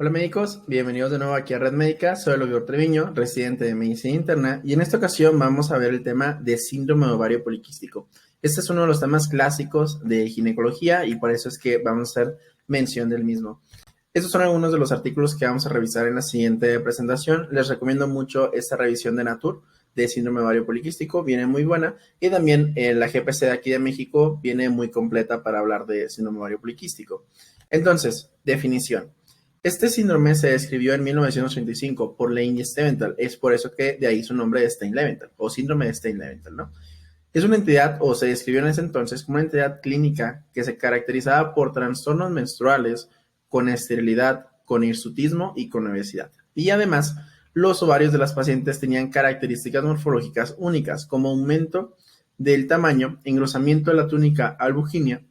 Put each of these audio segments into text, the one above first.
Hola médicos, bienvenidos de nuevo aquí a Red Médica. Soy el doctor Treviño, residente de medicina interna, y en esta ocasión vamos a ver el tema de síndrome de ovario poliquístico. Este es uno de los temas clásicos de ginecología y por eso es que vamos a hacer mención del mismo. Estos son algunos de los artículos que vamos a revisar en la siguiente presentación. Les recomiendo mucho esta revisión de Nature de síndrome de ovario poliquístico, viene muy buena, y también la GPC de aquí de México viene muy completa para hablar de síndrome de ovario poliquístico. Entonces, definición. Este síndrome se describió en 1985 por Lane y Steventhal. Es por eso que de ahí su nombre de Stein-Leventhal o síndrome de Stein-Leventhal, ¿no? Es una entidad, o se describió en ese entonces como una entidad clínica que se caracterizaba por trastornos menstruales con esterilidad, con hirsutismo y con obesidad. Y además, los ovarios de las pacientes tenían características morfológicas únicas, como aumento del tamaño, engrosamiento de la túnica albuginia,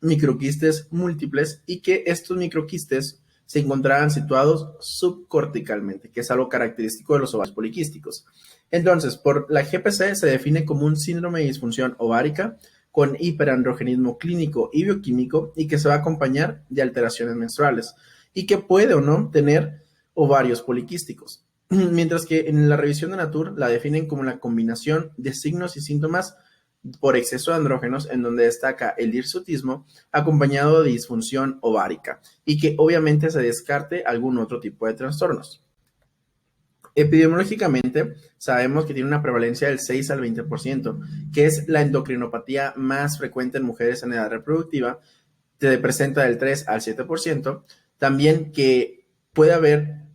microquistes múltiples y que estos microquistes se encontraban situados subcorticalmente, que es algo característico de los ovarios poliquísticos. Entonces, por la GPC se define como un síndrome de disfunción ovárica con hiperandrogenismo clínico y bioquímico y que se va a acompañar de alteraciones menstruales y que puede o no tener ovarios poliquísticos. Mientras que en la revisión de Nature la definen como la combinación de signos y síntomas por exceso de andrógenos, en donde destaca el hirsutismo acompañado de disfunción ovárica y que obviamente se descarte algún otro tipo de trastornos. Epidemiológicamente, sabemos que tiene una prevalencia del 6 al 20%, que es la endocrinopatía más frecuente en mujeres en edad reproductiva, se presenta del 3 al 7%, también que puede haber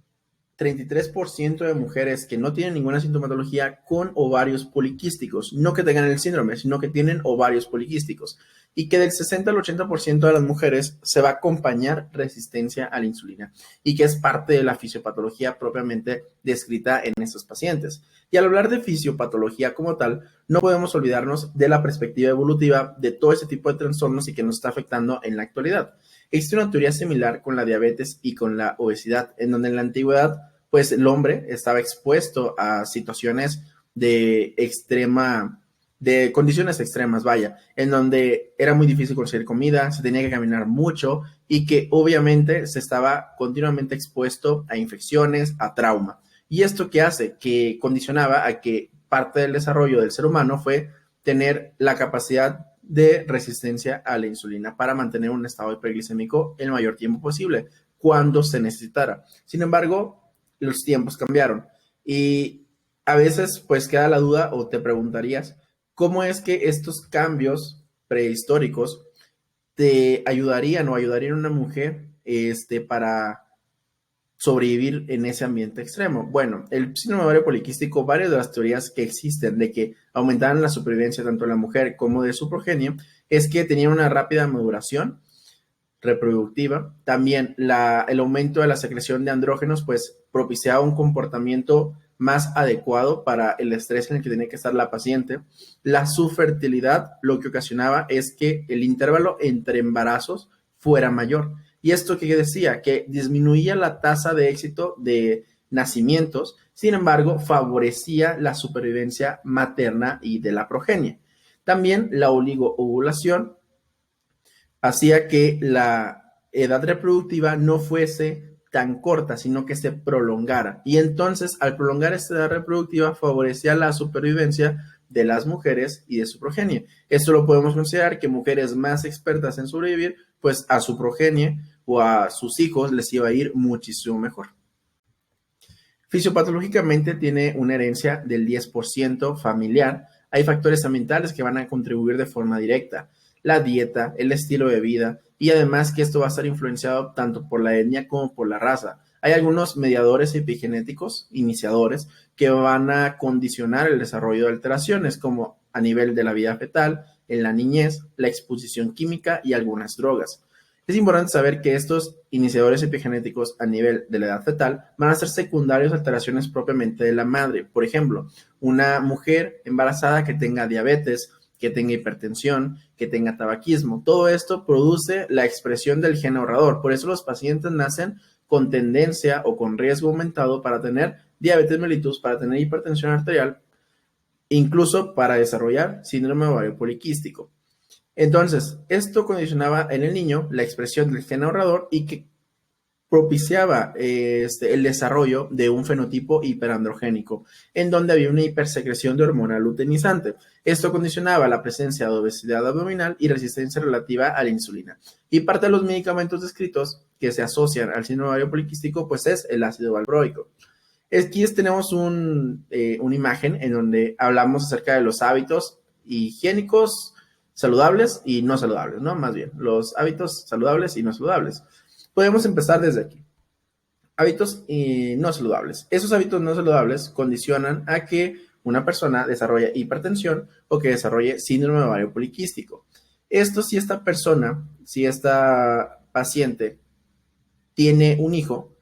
33% de mujeres que no tienen ninguna sintomatología con ovarios poliquísticos, no que tengan el síndrome, sino que tienen ovarios poliquísticos, y que del 60 al 80% de las mujeres se va a acompañar resistencia a la insulina, y que es parte de la fisiopatología propiamente descrita en estos pacientes. Y al hablar de fisiopatología como tal, no podemos olvidarnos de la perspectiva evolutiva de todo ese tipo de trastornos y que nos está afectando en la actualidad. Existe una teoría similar con la diabetes y con la obesidad, en donde en la antigüedad pues el hombre estaba expuesto a situaciones de de condiciones extremas, vaya, en donde era muy difícil conseguir comida, se tenía que caminar mucho y que obviamente se estaba continuamente expuesto a infecciones, a trauma. ¿Y esto qué hace? Que condicionaba a que parte del desarrollo del ser humano fue tener la capacidad de resistencia a la insulina para mantener un estado hiperglicémico el mayor tiempo posible, cuando se necesitara. Sin embargo, los tiempos cambiaron y a veces pues queda la duda o te preguntarías cómo es que estos cambios prehistóricos te ayudarían o ayudarían a una mujer para sobrevivir en ese ambiente extremo. Bueno, el síndrome ovario poliquístico, varias de las teorías que existen de que aumentaran la supervivencia tanto de la mujer como de su progenie, es que tenían una rápida maduración reproductiva. También el aumento de la secreción de andrógenos pues propiciaba un comportamiento más adecuado para el estrés en el que tenía que estar la paciente. La subfertilidad lo que ocasionaba es que el intervalo entre embarazos fuera mayor. ¿Y esto qué decía? Que disminuía la tasa de éxito de nacimientos, sin embargo, favorecía la supervivencia materna y de la progenie. También la oligoovulación hacía que la edad reproductiva no fuese tan corta, sino que se prolongara. Y entonces, al prolongar esta edad reproductiva, favorecía la supervivencia de las mujeres y de su progenie. Esto lo podemos considerar que mujeres más expertas en sobrevivir, pues a su progenie o a sus hijos les iba a ir muchísimo mejor. Fisiopatológicamente tiene una herencia del 10% familiar. Hay factores ambientales que van a contribuir de forma directa, la dieta, el estilo de vida y además que esto va a estar influenciado tanto por la etnia como por la raza. Hay algunos mediadores epigenéticos, iniciadores, que van a condicionar el desarrollo de alteraciones como a nivel de la vida fetal, en la niñez, la exposición química y algunas drogas. Es importante saber que estos iniciadores epigenéticos a nivel de la edad fetal van a ser secundarios a alteraciones propiamente de la madre. Por ejemplo, una mujer embarazada que tenga diabetes, que tenga hipertensión, que tenga tabaquismo. Todo esto produce la expresión del gen ahorrador. Por eso los pacientes nacen con tendencia o con riesgo aumentado para tener diabetes mellitus, para tener hipertensión arterial, incluso para desarrollar síndrome ovario poliquístico. Entonces, esto condicionaba en el niño la expresión del gen ahorrador y que propiciaba el desarrollo de un fenotipo hiperandrogénico, en donde había una hipersecreción de hormona luteinizante. Esto condicionaba la presencia de obesidad abdominal y resistencia relativa a la insulina. Y parte de los medicamentos descritos que se asocian al síndrome ovario poliquístico, pues es el ácido valproico. Aquí tenemos una imagen en donde hablamos acerca de los hábitos higiénicos saludables y no saludables, ¿no? Más bien, los hábitos saludables y no saludables. Podemos empezar desde aquí. Hábitos no saludables. Esos hábitos no saludables condicionan a que una persona desarrolle hipertensión o que desarrolle síndrome ovario poliquístico. Esto si esta persona, si esta paciente tiene un hijo,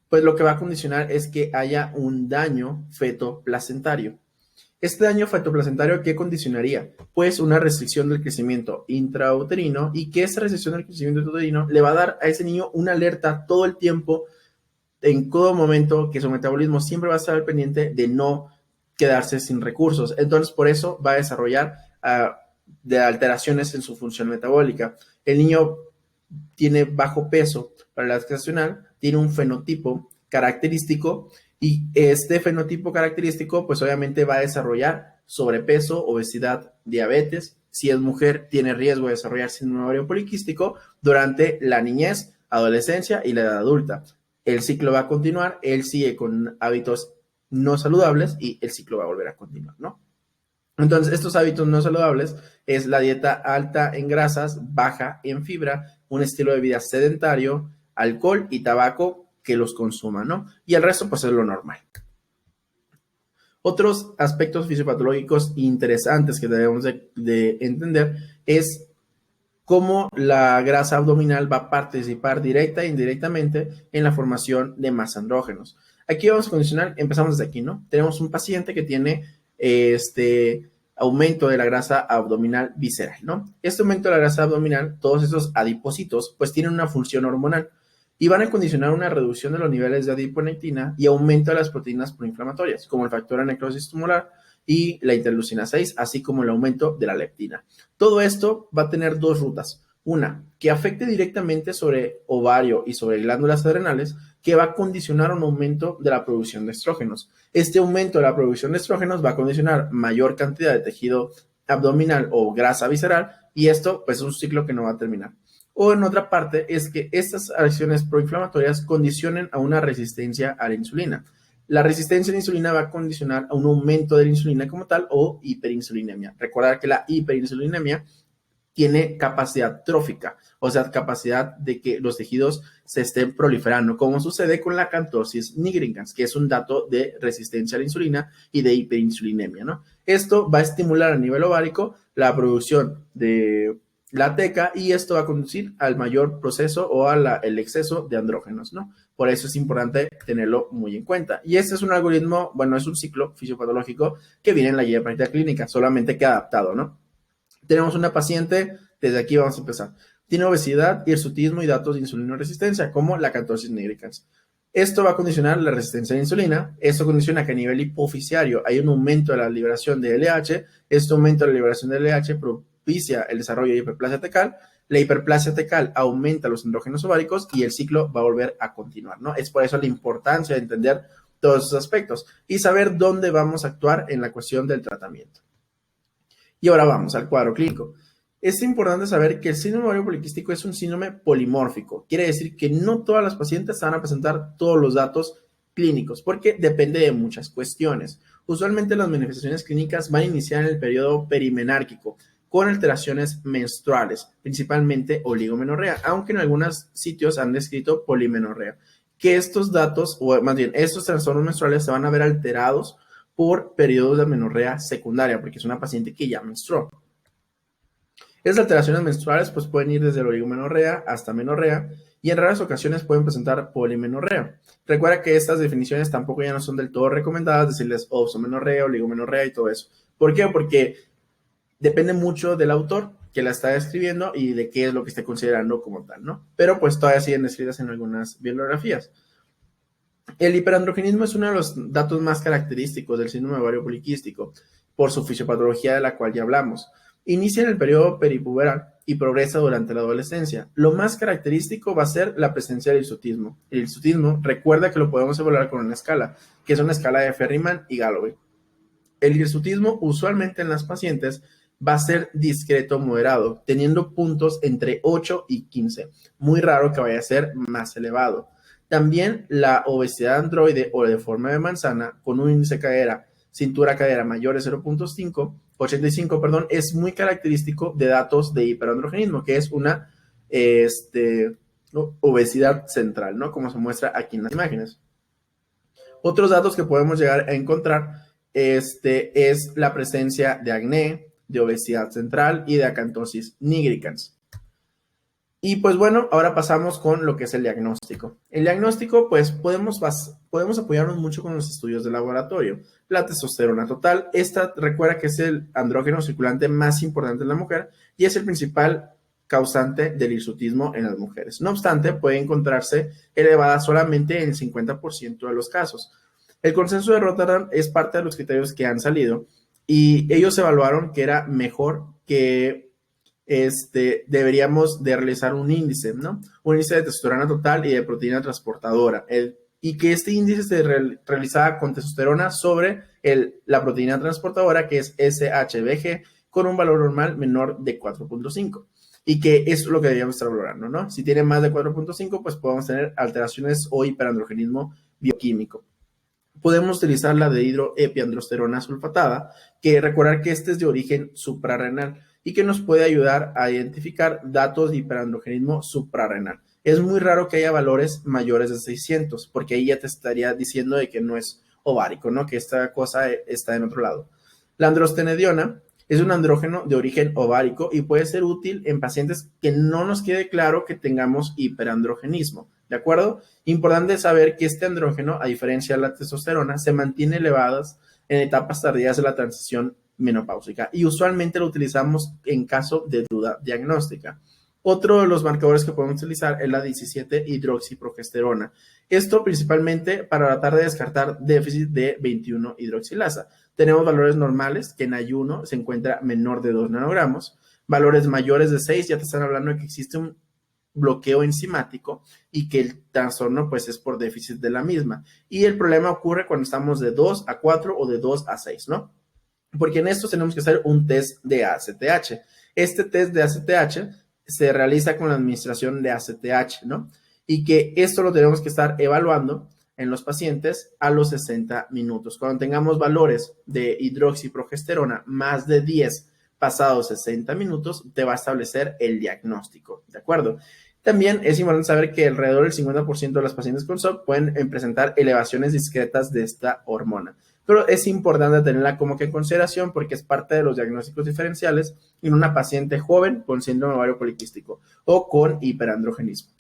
pues lo que va a condicionar es que haya un daño fetoplacentario. Este daño fetoplacentario, ¿qué condicionaría? Pues una restricción del crecimiento intrauterino, y que esa restricción del crecimiento intrauterino le va a dar a ese niño una alerta todo el tiempo, en todo momento, que su metabolismo siempre va a estar al pendiente de no quedarse sin recursos. Entonces, por eso va a desarrollar de alteraciones en su función metabólica. El niño tiene bajo peso para la edad gestacional, tiene un fenotipo característico, y este fenotipo característico pues obviamente va a desarrollar sobrepeso, obesidad, diabetes. Si es mujer, tiene riesgo de desarrollar síndrome ovario poliquístico durante la niñez, adolescencia y la edad adulta. El ciclo va a continuar, él sigue con hábitos no saludables y el ciclo va a volver a continuar, ¿no? Entonces, estos hábitos no saludables es la dieta alta en grasas, baja en fibra, un estilo de vida sedentario, alcohol y tabaco que los consuma, ¿no? Y el resto, pues, es lo normal. Otros aspectos fisiopatológicos interesantes que debemos de entender es cómo la grasa abdominal va a participar directa e indirectamente en la formación de más andrógenos. Aquí vamos a condicionar, empezamos desde aquí, ¿no? Tenemos un paciente que tiene aumento de la grasa abdominal visceral, ¿no? Este aumento de la grasa abdominal, todos esos adipocitos, pues tienen una función hormonal y van a condicionar una reducción de los niveles de adiponectina y aumento de las proteínas proinflamatorias, como el factor de necrosis tumoral y la interleucina 6, así como el aumento de la leptina. Todo esto va a tener dos rutas. Una, que afecte directamente sobre ovario y sobre glándulas adrenales, que va a condicionar un aumento de la producción de estrógenos. Este aumento de la producción de estrógenos va a condicionar mayor cantidad de tejido abdominal o grasa visceral, y esto pues es un ciclo que no va a terminar. O en otra parte es que estas acciones proinflamatorias condicionen a una resistencia a la insulina. La resistencia a la insulina va a condicionar a un aumento de la insulina como tal o hiperinsulinemia. Recordar que la hiperinsulinemia tiene capacidad trófica, o sea, capacidad de que los tejidos se estén proliferando, como sucede con la acantosis nigricans, que es un dato de resistencia a la insulina y de hiperinsulinemia, ¿no? Esto va a estimular a nivel ovárico la producción de la teca, y esto va a conducir al mayor proceso o al exceso de andrógenos, ¿no? Por eso es importante tenerlo muy en cuenta. Y este es un algoritmo, bueno, es un ciclo fisiopatológico que viene en la guía de práctica clínica, solamente que adaptado, ¿no? Tenemos una paciente, desde aquí vamos a empezar. Tiene obesidad, hirsutismo y datos de insulinoresistencia, como la acantosis nigricans. Esto va a condicionar la resistencia a la insulina. Esto condiciona que a nivel hipofisiario hay un aumento de la liberación de LH. Este aumento de la liberación de LH propicia el desarrollo de hiperplasia tecal. La hiperplasia tecal aumenta los andrógenos ováricos y el ciclo va a volver a continuar, ¿no? Es por eso la importancia de entender todos esos aspectos y saber dónde vamos a actuar en la cuestión del tratamiento. Y ahora vamos al cuadro clínico. Es importante saber que el síndrome ovario poliquístico es un síndrome polimórfico. Quiere decir que no todas las pacientes van a presentar todos los datos clínicos, porque depende de muchas cuestiones. Usualmente las manifestaciones clínicas van a iniciar en el periodo perimenárquico, con alteraciones menstruales, principalmente oligomenorrea, aunque en algunos sitios han descrito polimenorrea. Que estos datos, o más bien, estos trastornos menstruales se van a ver alterados por periodos de amenorrea secundaria, porque es una paciente que ya menstruó. Estas alteraciones menstruales pues pueden ir desde la oligomenorrea hasta menorrea, y en raras ocasiones pueden presentar polimenorrea. Recuerda que estas definiciones tampoco ya no son del todo recomendadas, decirles opsomenorrea, oligomenorrea y todo eso. ¿Por qué? Porque depende mucho del autor que la está escribiendo y de qué es lo que esté considerando como tal, ¿no? Pero pues todavía siguen descritas en algunas bibliografías. El hiperandrogenismo es uno de los datos más característicos del síndrome ovario poliquístico por su fisiopatología de la cual ya hablamos. Inicia en el periodo peripuberal y progresa durante la adolescencia. Lo más característico va a ser la presencia del hirsutismo. El hirsutismo, recuerda que lo podemos evaluar con una escala, que es una escala de Ferriman y Galloway. El hirsutismo usualmente en las pacientes va a ser discreto moderado, teniendo puntos entre 8 y 15. Muy raro que vaya a ser más elevado. También la obesidad androide o de forma de manzana, con un índice cadera, cintura-cadera mayor de 0.85, perdón, es muy característico de datos de hiperandrogenismo, que es una obesidad central, ¿no? Como se muestra aquí en las imágenes. Otros datos que podemos llegar a encontrar es la presencia de acné, de obesidad central y de acantosis nigricans. Y pues bueno, ahora pasamos con lo que es el diagnóstico. El diagnóstico, pues podemos apoyarnos mucho con los estudios de laboratorio. La testosterona total, esta recuerda que es el andrógeno circulante más importante en la mujer y es el principal causante del hirsutismo en las mujeres. No obstante, puede encontrarse elevada solamente en el 50% de los casos. El consenso de Rotterdam es parte de los criterios que han salido y ellos evaluaron que era mejor que deberíamos de realizar un índice, ¿no? Un índice de testosterona total y de proteína transportadora. Y que este índice se realizaba con testosterona sobre la proteína transportadora, que es SHBG, con un valor normal menor de 4.5. Y que eso es lo que deberíamos estar valorando, ¿no? Si tiene más de 4.5, pues podemos tener alteraciones o hiperandrogenismo bioquímico. Podemos utilizar la de hidroepiandrosterona sulfatada, que recordar que este es de origen suprarrenal y que nos puede ayudar a identificar datos de hiperandrogenismo suprarrenal. Es muy raro que haya valores mayores de 600, porque ahí ya te estaría diciendo de que no es ovárico, ¿no? Que esta cosa está en otro lado. La androstenediona es un andrógeno de origen ovárico y puede ser útil en pacientes que no nos quede claro que tengamos hiperandrogenismo, ¿de acuerdo? Importante saber que este andrógeno, a diferencia de la testosterona, se mantiene elevadas en etapas tardías de la transición menopáusica y usualmente lo utilizamos en caso de duda diagnóstica. Otro de los marcadores que podemos utilizar es la 17-hidroxiprogesterona. Esto principalmente para tratar de descartar déficit de 21-hidroxilasa. Tenemos valores normales, que en ayuno se encuentra menor de 2 nanogramos. Valores mayores de 6, ya te están hablando de que existe un bloqueo enzimático y que el trastorno pues es por déficit de la misma. Y el problema ocurre cuando estamos de 2 a 4 o de 2 a 6, ¿no? Porque en esto tenemos que hacer un test de ACTH. Este test de ACTH se realiza con la administración de ACTH, ¿no? Y que esto lo tenemos que estar evaluando en los pacientes a los 60 minutos. Cuando tengamos valores de hidroxiprogesterona más de 10 pasados 60 minutos, te va a establecer el diagnóstico, ¿de acuerdo? También es importante saber que alrededor del 50% de las pacientes con SOP pueden presentar elevaciones discretas de esta hormona. Pero es importante tenerla como que en consideración porque es parte de los diagnósticos diferenciales en una paciente joven con síndrome ovario poliquístico o con hiperandrogenismo.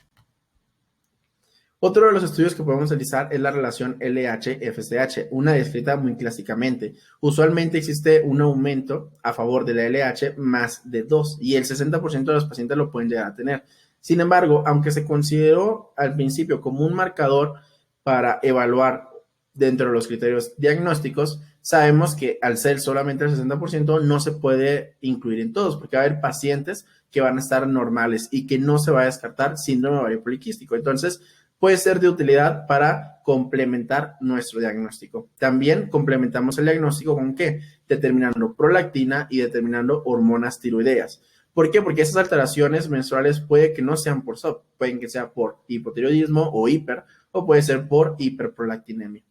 Otro de los estudios que podemos realizar es la relación LH-FSH, una descrita muy clásicamente. Usualmente existe un aumento a favor de la LH más de 2 y el 60% de los pacientes lo pueden llegar a tener. Sin embargo, aunque se consideró al principio como un marcador para evaluar dentro de los criterios diagnósticos, sabemos que al ser solamente el 60% no se puede incluir en todos, porque va a haber pacientes que van a estar normales y que no se va a descartar síndrome ovario poliquístico. Entonces, puede ser de utilidad para complementar nuestro diagnóstico. También complementamos el diagnóstico con ¿qué? Determinando prolactina y determinando hormonas tiroideas. ¿Por qué? Porque esas alteraciones menstruales puede que no sean por SOP, pueden que sea por hipotiroidismo o hiper, o puede ser por hiperprolactinemia.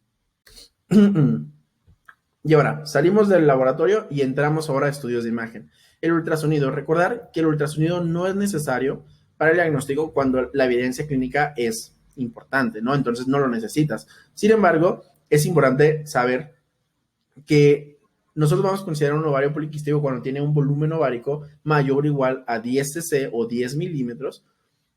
Y ahora, salimos del laboratorio y entramos ahora a estudios de imagen. El ultrasonido, recordar que el ultrasonido no es necesario para el diagnóstico cuando la evidencia clínica es importante, ¿no? Entonces no lo necesitas. Sin embargo, es importante saber que nosotros vamos a considerar un ovario poliquístico cuando tiene un volumen ovárico mayor o igual a 10 cc o 10 mililitros,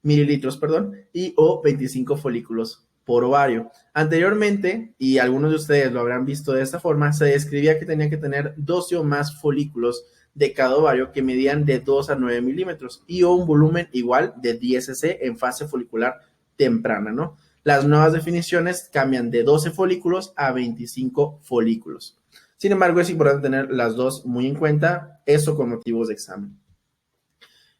y o 25 folículos por ovario. Anteriormente, y algunos de ustedes lo habrán visto de esta forma, se describía que tenía que tener 12 o más folículos de cada ovario que medían de 2 a 9 milímetros y o un volumen igual de 10 cc en fase folicular temprana, ¿no? Las nuevas definiciones cambian de 12 folículos a 25 folículos. Sin embargo, es importante tener las dos muy en cuenta, eso con motivos de examen.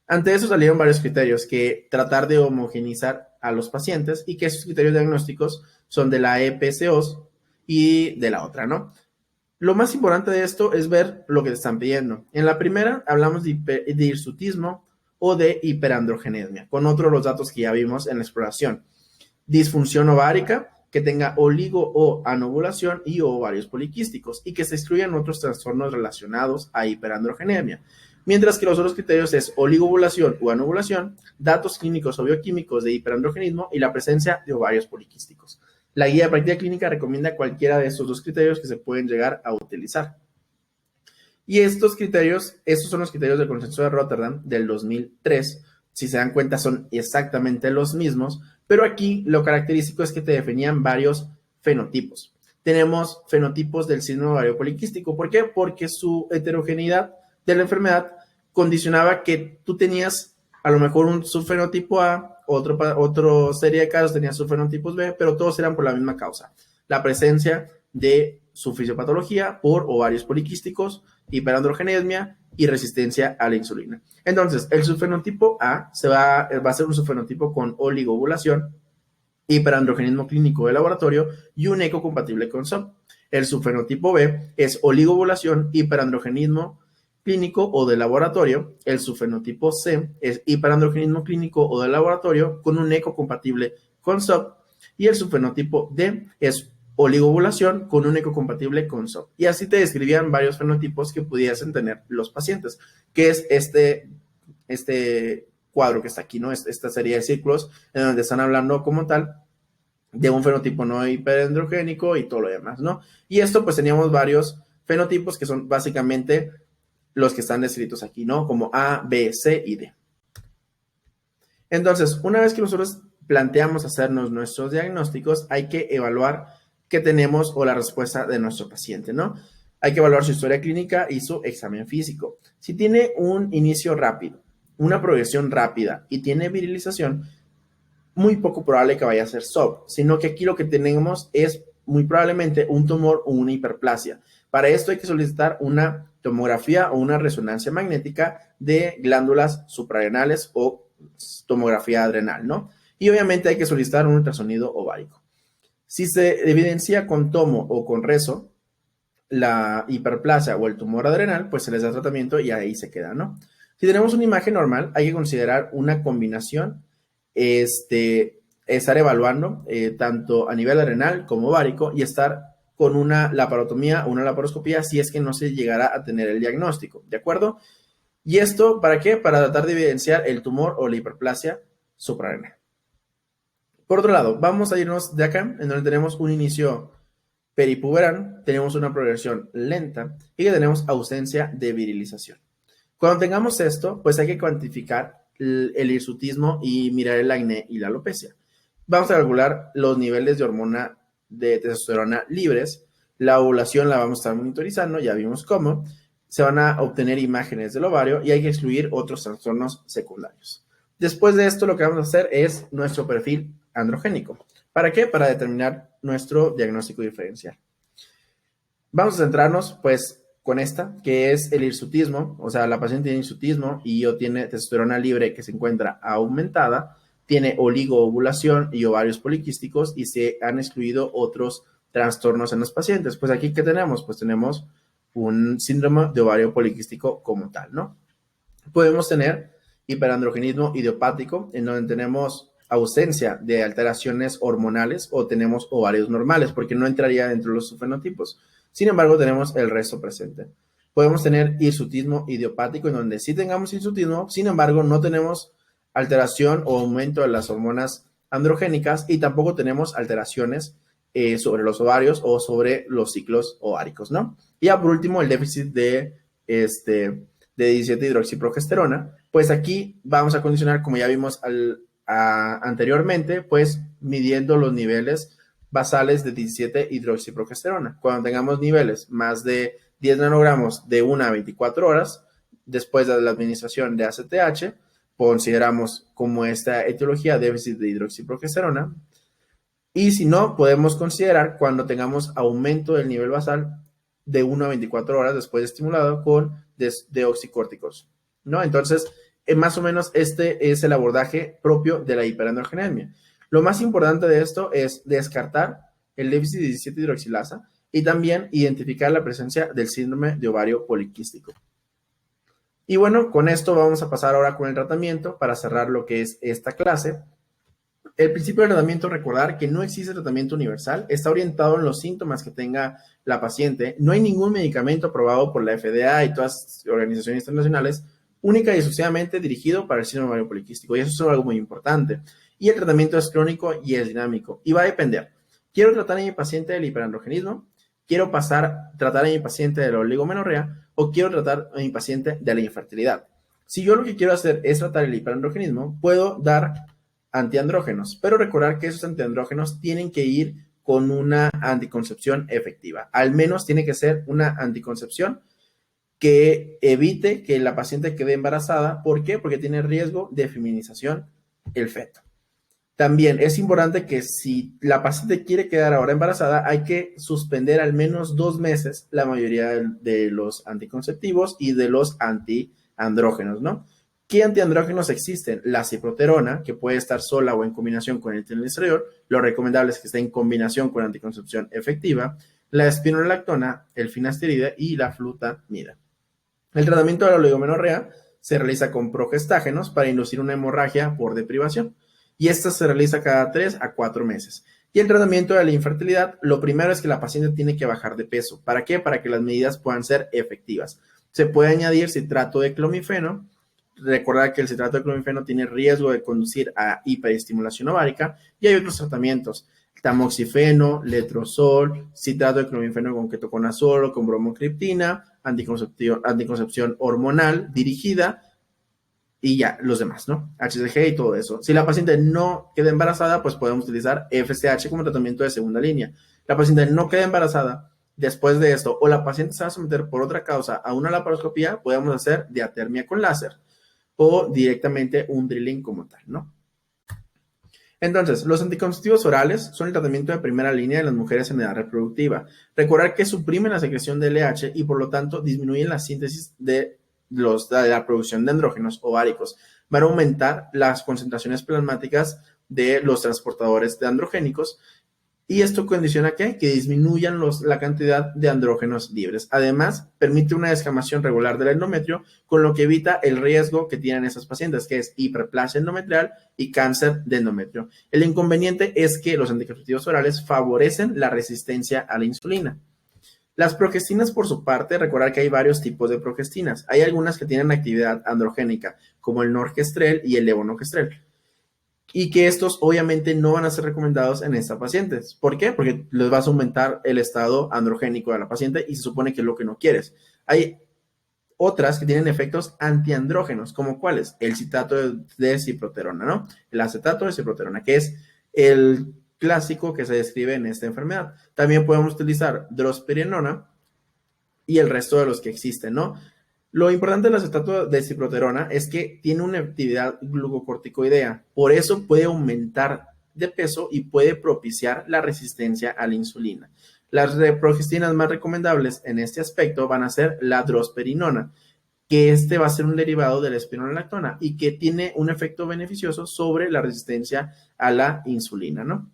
Ante eso salieron varios criterios que tratar de homogenizar a los pacientes y que esos criterios diagnósticos son de la EPCOS y de la otra, ¿no? Lo más importante de esto es ver lo que te están pidiendo. En la primera hablamos de hirsutismo o de hiperandrogenemia, con otros los datos que ya vimos en la exploración. Disfunción ovárica, que tenga oligo o anovulación y ovarios poliquísticos y que se excluyan otros trastornos relacionados a hiperandrogenemia. Mientras que los otros criterios es oligovulación o anovulación, datos clínicos o bioquímicos de hiperandrogenismo y la presencia de ovarios poliquísticos. La guía de práctica clínica recomienda cualquiera de estos dos criterios que se pueden llegar a utilizar. Y estos son los criterios del consenso de Rotterdam del 2003. Si se dan cuenta, son exactamente los mismos, pero aquí lo característico es que te definían varios fenotipos. Tenemos fenotipos del síndrome ovario poliquístico. ¿Por qué? Porque su heterogeneidad de la enfermedad condicionaba que tú tenías a lo mejor un subfenotipo A, otra serie de casos tenían subfenotipos B, pero todos eran por la misma causa, la presencia de su fisiopatología por ovarios poliquísticos, hiperandrogenemia y resistencia a la insulina. Entonces, el subfenotipo A va a ser un subfenotipo con oligovulación, hiperandrogenismo clínico de laboratorio y un eco compatible con SOP. El subfenotipo B es oligovulación, hiperandrogenismo clínico o de laboratorio. El subfenotipo C es hiperandrogenismo clínico o de laboratorio con un eco compatible con SOP. Y el subfenotipo D es oligovulación con un eco compatible con SOP. Y así te describían varios fenotipos que pudiesen tener los pacientes, que es este cuadro que está aquí, ¿no? Esta serie de círculos en donde están hablando como tal de un fenotipo no hiperandrogénico y todo lo demás, ¿no? Y esto pues teníamos varios fenotipos que son básicamente los que están descritos aquí, ¿no? Como A, B, C y D. Entonces, una vez que nosotros planteamos hacernos nuestros diagnósticos, hay que evaluar qué tenemos o la respuesta de nuestro paciente, ¿no? Hay que evaluar su historia clínica y su examen físico. Si tiene un inicio rápido, una progresión rápida y tiene virilización, muy poco probable que vaya a ser SOP, sino que aquí lo que tenemos es muy probablemente un tumor o una hiperplasia. Para esto hay que solicitar una tomografía o una resonancia magnética de glándulas suprarrenales o tomografía adrenal, ¿no? Y obviamente hay que solicitar un ultrasonido ovárico. Si se evidencia con tomo o con reso la hiperplasia o el tumor adrenal, pues se les da tratamiento y ahí se queda, ¿no? Si tenemos una imagen normal, hay que considerar una combinación, estar evaluando tanto a nivel adrenal como ovárico y estar con una laparotomía o una laparoscopía si es que no se llegara a tener el diagnóstico, ¿de acuerdo? ¿Y esto para qué? Para tratar de evidenciar el tumor o la hiperplasia suprarrenal. Por otro lado, vamos a irnos de acá, en donde tenemos un inicio peripuberal, tenemos una progresión lenta y que tenemos ausencia de virilización. Cuando tengamos esto, pues hay que cuantificar el hirsutismo y mirar el acné y la alopecia. Vamos a calcular los niveles de hormona de testosterona libres. La ovulación la vamos a estar monitorizando, ya vimos cómo. Se van a obtener imágenes del ovario y hay que excluir otros trastornos secundarios. Después de esto, lo que vamos a hacer es nuestro perfil androgénico. ¿Para qué? Para determinar nuestro diagnóstico diferencial. Vamos a centrarnos, pues, con esta, que es el hirsutismo. O sea, la paciente tiene hirsutismo y tiene testosterona libre que se encuentra aumentada, tiene oligoovulación y ovarios poliquísticos y se han excluido otros trastornos en los pacientes. Pues aquí, ¿qué tenemos? Pues tenemos un síndrome de ovario poliquístico como tal, ¿no? Podemos tener hiperandrogenismo idiopático, en donde tenemos ausencia de alteraciones hormonales o tenemos ovarios normales, porque no entraría dentro de los subfenotipos. Sin embargo, tenemos el resto presente. Podemos tener hirsutismo idiopático, en donde sí tengamos hirsutismo, sin embargo, no tenemos alteración o aumento de las hormonas androgénicas y tampoco tenemos alteraciones sobre los ovarios o sobre los ciclos ováricos, ¿no? Y ya por último, el déficit de 17-hidroxiprogesterona, pues aquí vamos a condicionar, como ya vimos anteriormente, pues midiendo los niveles basales de 17-hidroxiprogesterona. Cuando tengamos niveles más de 10 nanogramos de 1 a 24 horas, después de la administración de ACTH, consideramos como esta etiología déficit de hidroxiprogesterona. Y si no, podemos considerar cuando tengamos aumento del nivel basal de 1 a 24 horas después de estimulado con deoxicórticos, ¿no? Entonces, más o menos este es el abordaje propio de la hiperandrogenemia. Lo más importante de esto es descartar el déficit de 17 hidroxilasa y también identificar la presencia del síndrome de ovario poliquístico. Y bueno, con esto vamos a pasar ahora con el tratamiento para cerrar lo que es esta clase. El principio del tratamiento, recordar que no existe tratamiento universal, está orientado en los síntomas que tenga la paciente. No hay ningún medicamento aprobado por la FDA y todas las organizaciones internacionales, única y exclusivamente dirigido para el síndrome ovario poliquístico. Y eso es algo muy importante. Y el tratamiento es crónico y es dinámico. Y va a depender. Quiero tratar a mi paciente del hiperandrogenismo, quiero tratar a mi paciente de la oligomenorrea o quiero tratar a mi paciente de la infertilidad. Si yo lo que quiero hacer es tratar el hiperandrogenismo, puedo dar antiandrógenos, pero recordar que esos antiandrógenos tienen que ir con una anticoncepción efectiva. Al menos tiene que ser una anticoncepción que evite que la paciente quede embarazada. ¿Por qué? Porque tiene riesgo de feminización el feto. También es importante que si la paciente quiere quedar ahora embarazada, hay que suspender al menos 2 meses la mayoría de los anticonceptivos y de los antiandrógenos, ¿no? ¿Qué antiandrógenos existen? La ciproterona, que puede estar sola o en combinación con el trinestriol. Lo recomendable es que esté en combinación con anticoncepción efectiva. La espironolactona, el finasteride y la flutamida. El tratamiento de la oligomenorrea se realiza con progestágenos para inducir una hemorragia por deprivación. Y esta se realiza cada 3 a 4 meses. Y el tratamiento de la infertilidad, lo primero es que la paciente tiene que bajar de peso. ¿Para qué? Para que las medidas puedan ser efectivas. Se puede añadir citrato de clomifeno. Recordar que el citrato de clomifeno tiene riesgo de conducir a hiperestimulación ovárica y hay otros tratamientos, tamoxifeno, letrozol, citrato de clomifeno con ketoconazol o con bromocriptina, anticoncepción hormonal dirigida y ya, los demás, ¿no? HCG y todo eso. Si la paciente no queda embarazada, pues podemos utilizar FSH como tratamiento de segunda línea. La paciente no queda embarazada después de esto o la paciente se va a someter por otra causa a una laparoscopía, podemos hacer diatermia con láser o directamente un drilling como tal, ¿no? Entonces, los anticonceptivos orales son el tratamiento de primera línea de las mujeres en edad reproductiva. Recordar que suprimen la secreción de LH y por lo tanto disminuyen la síntesis de la producción de andrógenos ováricos. Van a aumentar las concentraciones plasmáticas de los transportadores de androgénicos. ¿Y esto condiciona qué? Que disminuyan la cantidad de andrógenos libres. Además, permite una descamación regular del endometrio, con lo que evita el riesgo que tienen esas pacientes, que es hiperplasia endometrial y cáncer de endometrio. El inconveniente es que los anticonceptivos orales favorecen la resistencia a la insulina. Las progestinas, por su parte, recordar que hay varios tipos de progestinas. Hay algunas que tienen actividad androgénica, como el norgestrel y el levonorgestrel. Y que estos obviamente no van a ser recomendados en estas pacientes. ¿Por qué? Porque les vas a aumentar el estado androgénico de la paciente y se supone que es lo que no quieres. Hay otras que tienen efectos antiandrógenos, como cuáles? El citrato de ciproterona, ¿no? El acetato de ciproterona, que es el clásico que se describe en esta enfermedad. También podemos utilizar drospirenona y el resto de los que existen, ¿no? Lo importante del acetato de ciproterona es que tiene una actividad glucocorticoidea, por eso puede aumentar de peso y puede propiciar la resistencia a la insulina. Las progestinas más recomendables en este aspecto van a ser la drosperinona, que este va a ser un derivado de la espironolactona y que tiene un efecto beneficioso sobre la resistencia a la insulina, ¿no?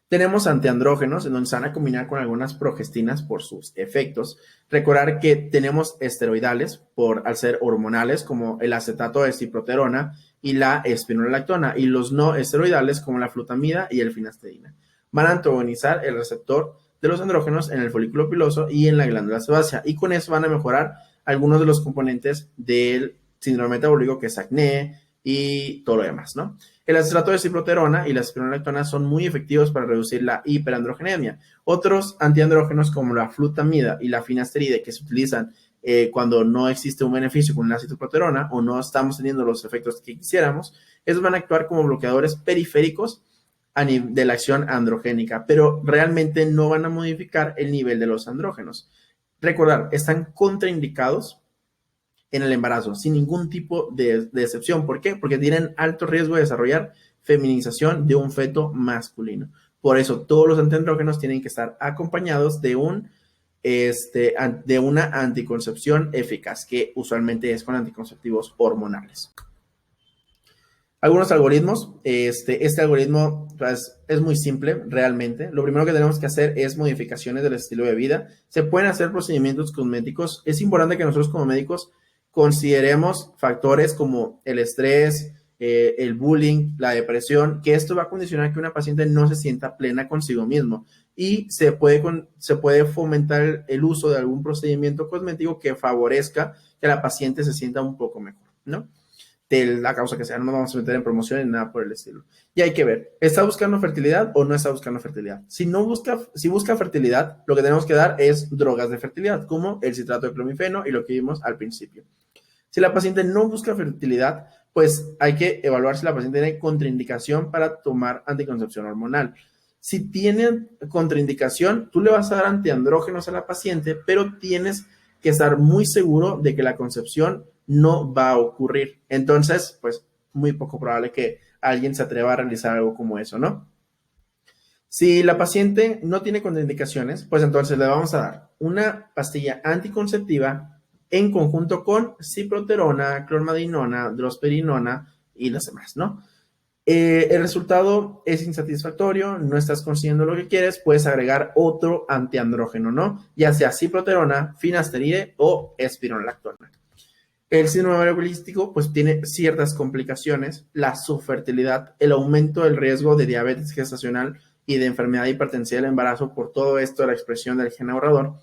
Tenemos antiandrógenos en donde se van a combinar con algunas progestinas por sus efectos. Recordar que tenemos esteroidales al ser hormonales como el acetato de ciproterona y la espironolactona y los no esteroidales como la flutamida y el finasterida. Van a antagonizar el receptor de los andrógenos en el folículo piloso y en la glándula sebácea y con eso van a mejorar algunos de los componentes del síndrome metabólico que es acné y todo lo demás, ¿no? El acetato de ciproterona y la espironolactona son muy efectivos para reducir la hiperandrogenemia. Otros antiandrógenos como la flutamida y la finasteride que se utilizan cuando no existe un beneficio con la ciproterona o no estamos teniendo los efectos que quisiéramos, esos van a actuar como bloqueadores periféricos de la acción androgénica, pero realmente no van a modificar el nivel de los andrógenos. Recordar, están contraindicados en el embarazo, sin ningún tipo de excepción. ¿Por qué? Porque tienen alto riesgo de desarrollar feminización de un feto masculino. Por eso, todos los antiandrógenos tienen que estar acompañados de un de una anticoncepción eficaz, que usualmente es con anticonceptivos hormonales. Algunos algoritmos, este algoritmo pues, es muy simple realmente. Lo primero que tenemos que hacer es modificaciones del estilo de vida. Se pueden hacer procedimientos cosméticos. Es importante que nosotros como médicos consideremos factores como el estrés, el bullying, la depresión, que esto va a condicionar que una paciente no se sienta plena consigo mismo y se puede fomentar el uso de algún procedimiento cosmético que favorezca que la paciente se sienta un poco mejor, ¿no? De la causa que sea, no nos vamos a meter en promoción ni nada por el estilo. Y hay que ver, ¿está buscando fertilidad o no está buscando fertilidad? Si busca fertilidad, lo que tenemos que dar es drogas de fertilidad, como el citrato de clomifeno y lo que vimos al principio. Si la paciente no busca fertilidad, pues hay que evaluar si la paciente tiene contraindicación para tomar anticoncepción hormonal. Si tiene contraindicación, tú le vas a dar antiandrógenos a la paciente, pero tienes que estar muy seguro de que la concepción no va a ocurrir. Entonces, pues muy poco probable que alguien se atreva a realizar algo como eso, ¿no? Si la paciente no tiene contraindicaciones, pues entonces le vamos a dar una pastilla anticonceptiva en conjunto con ciproterona, clormadinona, drosperinona y las demás, ¿no? El resultado es insatisfactorio, no estás consiguiendo lo que quieres, puedes agregar otro antiandrógeno, ¿no? Ya sea ciproterona, finasteride o espironolactona. El síndrome ovario poliquístico pues tiene ciertas complicaciones, la subfertilidad, el aumento del riesgo de diabetes gestacional y de enfermedad hipertensiva del embarazo por todo esto de la expresión del gen ahorrador.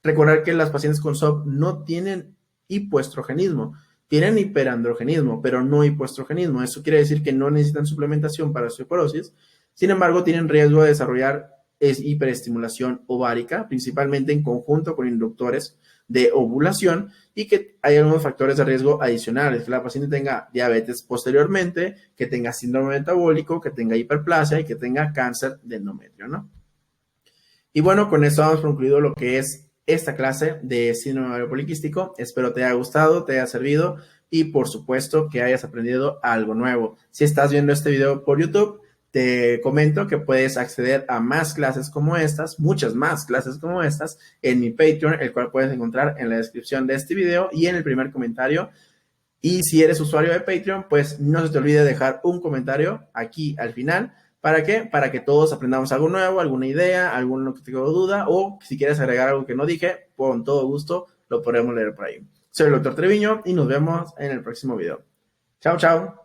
Recordar que las pacientes con SOP no tienen hipoestrogenismo, tienen hiperandrogenismo, pero no hipoestrogenismo. Eso quiere decir que no necesitan suplementación para osteoporosis. Sin embargo, tienen riesgo de desarrollar hiperestimulación ovárica, principalmente en conjunto con inductores de ovulación, y que hay algunos factores de riesgo adicionales, que la paciente tenga diabetes posteriormente, que tenga síndrome metabólico, que tenga hiperplasia y que tenga cáncer de endometrio, ¿no? Y bueno, con esto hemos concluido lo que es esta clase de síndrome ovario poliquístico. Espero te haya gustado, te haya servido y por supuesto que hayas aprendido algo nuevo. Si estás viendo este video por YouTube, te comento que puedes acceder a más clases como estas, muchas más clases como estas, en mi Patreon, el cual puedes encontrar en la descripción de este video y en el primer comentario. Y si eres usuario de Patreon, pues no se te olvide dejar un comentario aquí al final. ¿Para qué? Para que todos aprendamos algo nuevo, alguna idea, alguna que tengo duda, o si quieres agregar algo que no dije, con todo gusto lo podremos leer por ahí. Soy el Dr. Treviño y nos vemos en el próximo video. Chao, chao.